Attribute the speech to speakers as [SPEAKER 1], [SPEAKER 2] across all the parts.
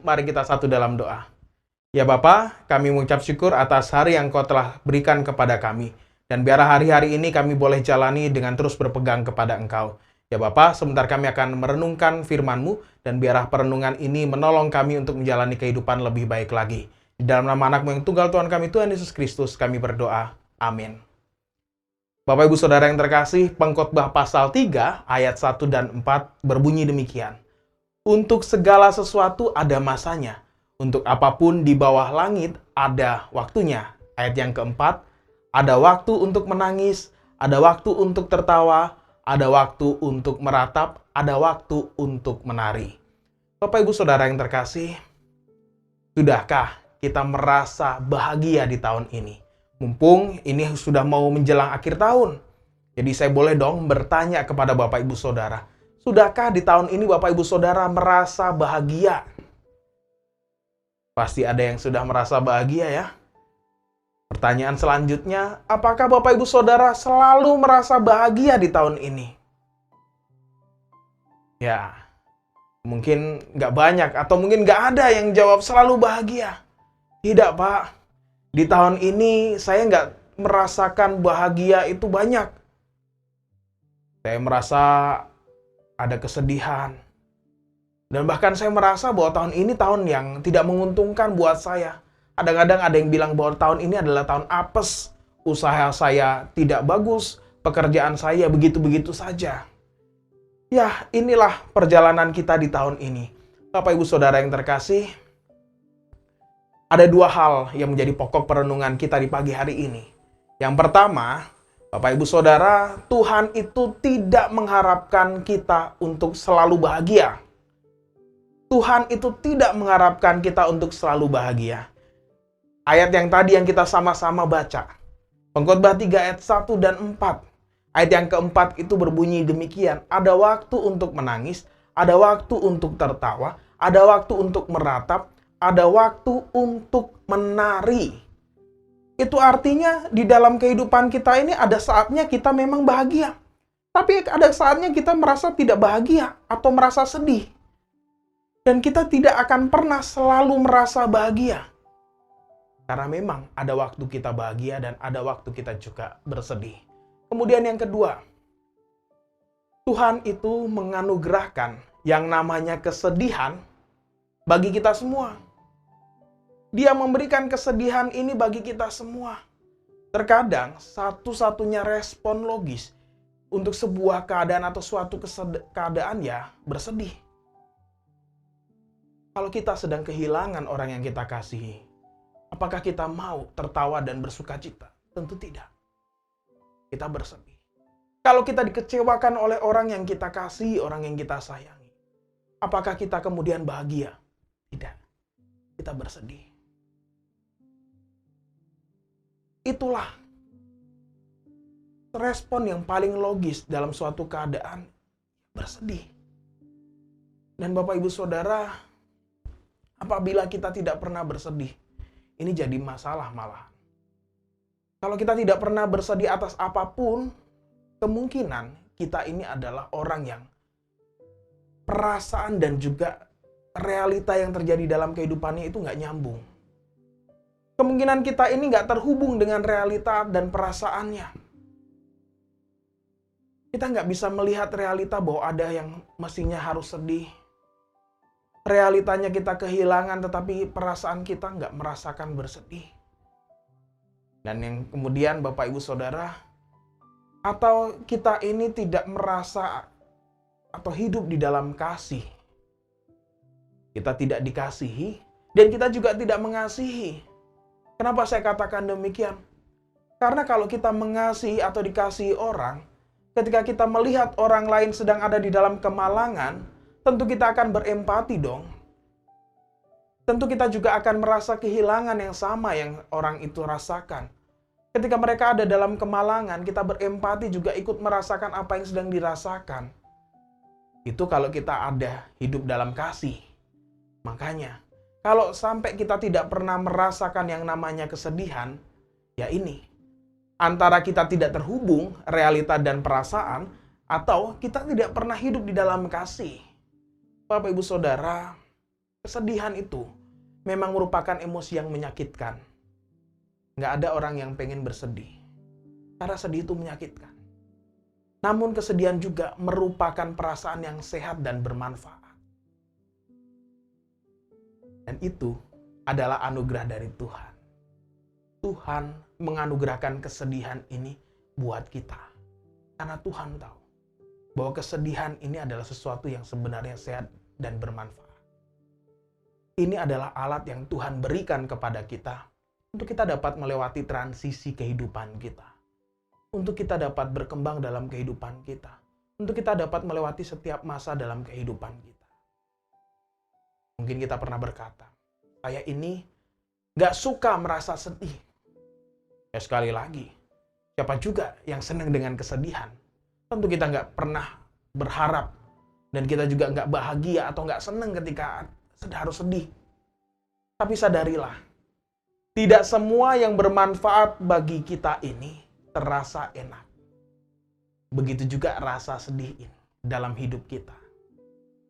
[SPEAKER 1] mari kita satu dalam doa. Ya Bapa, kami mengucap syukur atas hari yang Kau telah berikan kepada kami. Dan biar hari-hari ini kami boleh jalani dengan terus berpegang kepada Engkau. Ya Bapa, sebentar kami akan merenungkan firman-Mu, dan biarlah perenungan ini menolong kami untuk menjalani kehidupan lebih baik lagi. Di dalam nama anak-Mu yang tunggal Tuhan kami, Tuhan Yesus Kristus, kami berdoa. Amin. Bapak Ibu Saudara yang terkasih, Pengkhotbah pasal 3 ayat 1 dan 4 berbunyi demikian. Untuk segala sesuatu ada masanya. Untuk apapun di bawah langit ada waktunya. Ayat yang keempat, ada waktu untuk menangis, ada waktu untuk tertawa, ada waktu untuk meratap, ada waktu untuk menari. Bapak Ibu Saudara yang terkasih, sudahkah kita merasa bahagia di tahun ini? Mumpung ini sudah mau menjelang akhir tahun. Jadi saya boleh dong bertanya kepada Bapak Ibu Saudara, sudahkah di tahun ini Bapak Ibu Saudara merasa bahagia? Pasti ada yang sudah merasa bahagia ya. Pertanyaan selanjutnya, apakah Bapak Ibu Saudara selalu merasa bahagia di tahun ini? Ya, mungkin nggak banyak atau mungkin nggak ada yang jawab selalu bahagia. Tidak Pak, di tahun ini saya nggak merasakan bahagia itu banyak. Saya merasa ada kesedihan. Dan bahkan saya merasa bahwa tahun ini tahun yang tidak menguntungkan buat saya. Kadang-kadang ada yang bilang bahwa tahun ini adalah tahun apes. Usaha saya tidak bagus, pekerjaan saya begitu-begitu saja. Ya, inilah perjalanan kita di tahun ini. Bapak Ibu Saudara yang terkasih, ada dua hal yang menjadi pokok perenungan kita di pagi hari ini. Yang pertama, Bapak Ibu Saudara, Tuhan itu tidak mengharapkan kita untuk selalu bahagia. Tuhan itu tidak mengharapkan kita untuk selalu bahagia. Ayat yang tadi yang kita sama-sama baca. Pengkhotbah 3 ayat 1 dan 4. Ayat yang keempat itu berbunyi demikian. Ada waktu untuk menangis, ada waktu untuk tertawa, ada waktu untuk meratap, ada waktu untuk menari. Itu artinya di dalam kehidupan kita ini ada saatnya kita memang bahagia. Tapi ada saatnya kita merasa tidak bahagia atau merasa sedih. Dan kita tidak akan pernah selalu merasa bahagia. Karena memang ada waktu kita bahagia dan ada waktu kita juga bersedih. Kemudian yang kedua, Tuhan itu menganugerahkan yang namanya kesedihan bagi kita semua. Dia memberikan kesedihan ini bagi kita semua. Terkadang satu-satunya respon logis untuk sebuah keadaan atau suatu keadaan ya bersedih. Kalau kita sedang kehilangan orang yang kita kasihi, apakah kita mau tertawa dan bersuka cita? Tentu tidak. Kita bersedih. Kalau kita dikecewakan oleh orang yang kita kasihi, orang yang kita sayangi, apakah kita kemudian bahagia? Tidak. Kita bersedih. Itulah respon yang paling logis dalam suatu keadaan, bersedih. Dan Bapak Ibu Saudara, apabila kita tidak pernah bersedih, ini jadi masalah malah. Kalau kita tidak pernah bersedih atas apapun, kemungkinan kita ini adalah orang yang perasaan dan juga realita yang terjadi dalam kehidupannya itu nggak nyambung. Kemungkinan kita ini nggak terhubung dengan realita dan perasaannya. Kita nggak bisa melihat realita bahwa ada yang mestinya harus sedih. Realitanya kita kehilangan, tetapi perasaan kita nggak merasakan bersedih. Dan yang kemudian Bapak Ibu Saudara, atau kita ini tidak merasa atau hidup di dalam kasih. Kita tidak dikasihi, dan kita juga tidak mengasihi. Kenapa saya katakan demikian? Karena kalau kita mengasihi atau dikasihi orang, ketika kita melihat orang lain sedang ada di dalam kemalangan, tentu kita akan berempati dong. Tentu kita juga akan merasa kehilangan yang sama yang orang itu rasakan. Ketika mereka ada dalam kemalangan, kita berempati juga ikut merasakan apa yang sedang dirasakan. Itu kalau kita ada hidup dalam kasih. Makanya, kalau sampai kita tidak pernah merasakan yang namanya kesedihan, ya ini. Antara kita tidak terhubung realita dan perasaan, atau kita tidak pernah hidup di dalam kasih. Bapak Ibu Saudara, Kesedihan itu memang merupakan emosi yang menyakitkan. Nggak ada orang yang pengen bersedih, karena sedih itu menyakitkan. Namun kesedihan juga merupakan perasaan yang sehat dan bermanfaat. Dan itu adalah anugerah dari Tuhan. Tuhan menganugerahkan kesedihan ini buat kita. Karena Tuhan tahu bahwa kesedihan ini adalah sesuatu yang sebenarnya sehat dan bermanfaat. Ini adalah alat yang Tuhan berikan kepada kita untuk kita dapat melewati transisi kehidupan kita. Untuk kita dapat berkembang dalam kehidupan kita. Untuk kita dapat melewati setiap masa dalam kehidupan kita. Mungkin kita pernah berkata, saya ini gak suka merasa sedih. Ya sekali lagi, siapa juga yang senang dengan kesedihan? Tentu kita gak pernah berharap. Dan kita juga gak bahagia atau gak senang ketika harus sedih. Tapi sadarilah, tidak semua yang bermanfaat bagi kita ini terasa enak. Begitu juga rasa sedih ini dalam hidup kita.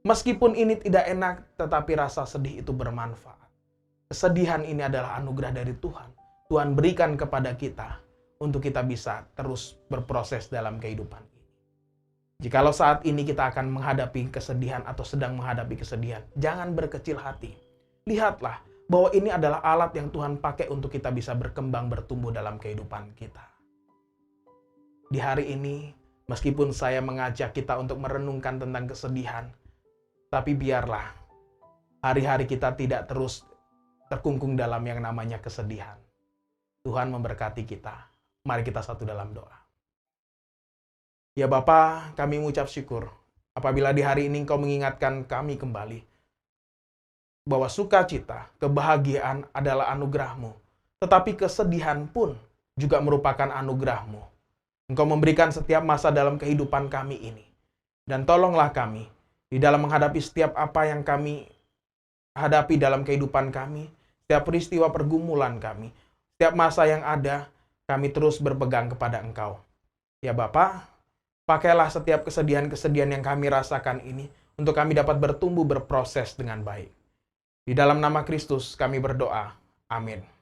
[SPEAKER 1] Meskipun ini tidak enak, tetapi rasa sedih itu bermanfaat. Kesedihan ini adalah anugerah dari Tuhan. Tuhan berikan kepada kita untuk kita bisa terus berproses dalam kehidupan ini. Jikalau saat ini kita akan menghadapi kesedihan atau sedang menghadapi kesedihan, jangan berkecil hati. Lihatlah bahwa ini adalah alat yang Tuhan pakai untuk kita bisa berkembang, bertumbuh dalam kehidupan kita. Di hari ini, meskipun saya mengajak kita untuk merenungkan tentang kesedihan, tapi biarlah hari-hari kita tidak terus terkungkung dalam yang namanya kesedihan. Tuhan memberkati kita. Mari kita satu dalam doa. Ya Bapa, kami mengucap syukur apabila di hari ini Engkau mengingatkan kami kembali bahwa sukacita, kebahagiaan adalah anugerah-Mu, tetapi kesedihan pun juga merupakan anugerah-Mu. Engkau memberikan setiap masa dalam kehidupan kami ini. Dan tolonglah kami di dalam menghadapi setiap apa yang kami hadapi dalam kehidupan kami, setiap peristiwa pergumulan kami, setiap masa yang ada, kami terus berpegang kepada Engkau. Ya Bapa, pakailah setiap kesedihan-kesedihan yang kami rasakan ini untuk kami dapat bertumbuh berproses dengan baik. Di dalam nama Kristus kami berdoa. Amin.